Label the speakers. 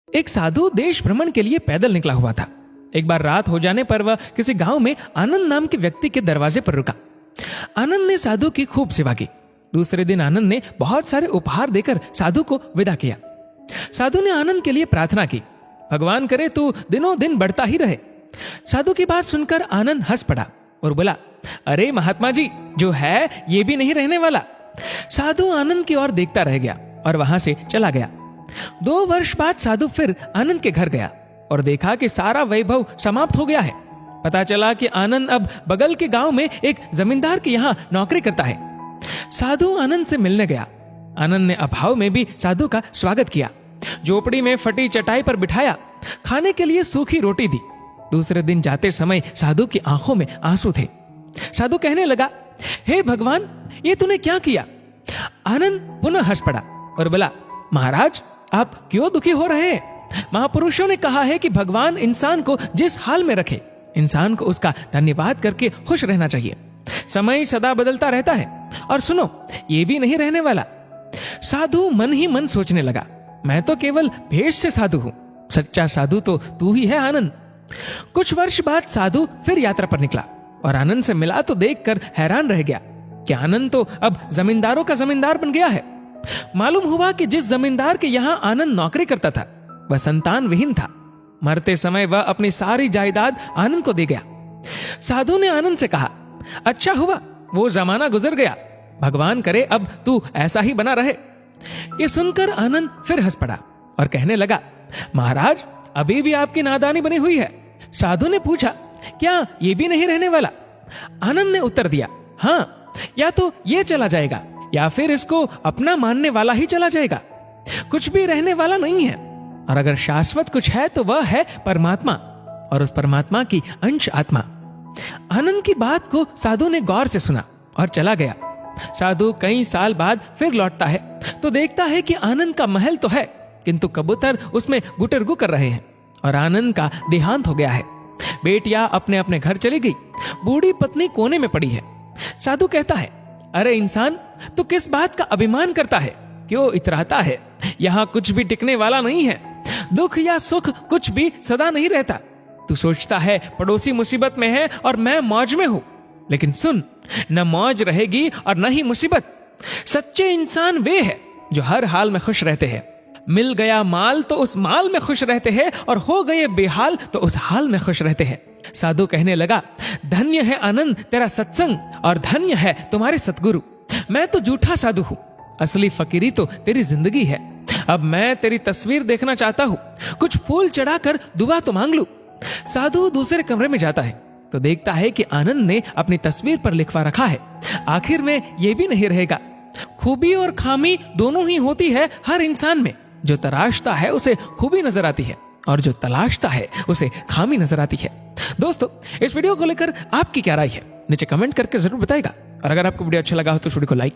Speaker 1: एक साधु देश भ्रमण के लिए पैदल निकला हुआ था। एक बार रात हो जाने पर वह किसी गांव में आनंद नाम के व्यक्ति के दरवाजे पर रुका। आनंद ने साधु की खूब सेवा की। दूसरे दिन आनंद ने बहुत सारे उपहार देकर साधु को विदा किया। साधु ने आनंद के लिए प्रार्थना की, भगवान करे तू दिनों दिन बढ़ता ही रहे। साधु की बात सुनकर आनंद हंस पड़ा और बोला, अरे महात्मा जी, जो है ये भी नहीं रहने वाला। साधु आनंद की ओर देखता रह गया और वहां से चला गया। 2 वर्ष बाद साधु फिर आनंद के घर गया और देखा कि सारा वैभव समाप्त हो गया है। पता चला कि आनंद अब बगल के गांव में एक जमींदार के यहाँ नौकरी करता है। साधु आनंद से मिलने गया। आनंद ने अभाव में भी साधु का स्वागत किया, झोपड़ी में फटी चटाई पर बिठाया, खाने के लिए सूखी रोटी दी। दूसरे दिन जाते समय साधु की आंखों में आंसू थे। साधु कहने लगा, हे भगवान, ये तूने क्या किया? आनंद पुनः हंस पड़ा और बोला, महाराज, आप क्यों दुखी हो रहे हैं? महापुरुषों ने कहा है कि भगवान इंसान को जिस हाल में रखे, इंसान को उसका धन्यवाद करके खुश रहना चाहिए। समय सदा बदलता रहता है और सुनो, ये भी नहीं रहने वाला। साधु मन ही मन सोचने लगा, मैं तो केवल भेष से साधु हूं, सच्चा साधु तो तू ही है आनंद। कुछ वर्ष बाद साधु फिर यात्रा पर निकला और आनंद से मिला तो देखकर हैरान रह गया कि आनंद तो अब जमींदारों का जमींदार बन गया है। मालूम हुआ कि जिस जमींदार के यहाँ आनंद नौकरी करता था वह संतान विहीन था। मरते समय वह अपनी सारी जायदाद आनंद को दे गया। साधु ने आनंद से कहा, अच्छा हुआ वो जमाना गुजर गया, भगवान करे अब तू ऐसा ही बना रहे। ये सुनकर आनंद फिर हंस पड़ा और कहने लगा, महाराज, अभी भी आपकी नादानी बनी हुई है। साधु ने पूछा, क्या ये भी नहीं रहने वाला? आनंद ने उत्तर दिया, हाँ, या तो ये चला जाएगा या फिर इसको अपना मानने वाला ही चला जाएगा। कुछ भी रहने वाला नहीं है, और अगर शाश्वत कुछ है तो वह है परमात्मा, और उस परमात्मा की अंश आत्मा। आनंद की बात को साधु ने गौर से सुना और चला गया। साधु कई साल बाद फिर लौटता है तो देखता है कि आनंद का महल तो है, किंतु कबूतर उसमें गुटरगु कर रहे हैं और आनंद का देहांत हो गया है। बेटियां अपने अपने घर चली गई, बूढ़ी पत्नी कोने में पड़ी है। साधु कहता है, अरे इंसान, तू किस बात का अभिमान करता है? क्यों इतराता है? यहाँ कुछ भी टिकने वाला नहीं है। दुख या सुख कुछ भी सदा नहीं रहता। तू सोचता है पड़ोसी मुसीबत में है और मैं मौज में हूं, लेकिन सुन, न मौज रहेगी और न ही मुसीबत। सच्चे इंसान वे हैं जो हर हाल में खुश रहते हैं। मिल गया माल तो उस माल में खुश रहते हैं, और हो गए बेहाल तो उस हाल में खुश रहते हैं। साधु कहने लगा, धन्य है आनंद तेरा सत्संग, और धन्य है तुम्हारे सतगुरु। मैं तो झूठा साधु हूं, असली फकीरी तो तेरी जिंदगी है। अब मैं तेरी तस्वीर देखना चाहता हूं, कुछ फूल चढ़ाकर दुआ तो मांग लूं। साधु दूसरे कमरे में जाता है तो देखता है कि आनंद ने अपनी तस्वीर पर लिखवा रखा है, आखिर में यह भी नहीं रहेगा। खूबी और खामी दोनों ही होती है हर इंसान में। जो तराशता है उसे खूबी नजर आती है, और जो तलाशता है उसे खामी नजर आती है। दोस्तों, इस वीडियो को लेकर आपकी क्या राय है नीचे कमेंट करके जरूर बताएगा। और अगर आपको वीडियो अच्छा लगा हो तो वीडियो को लाइक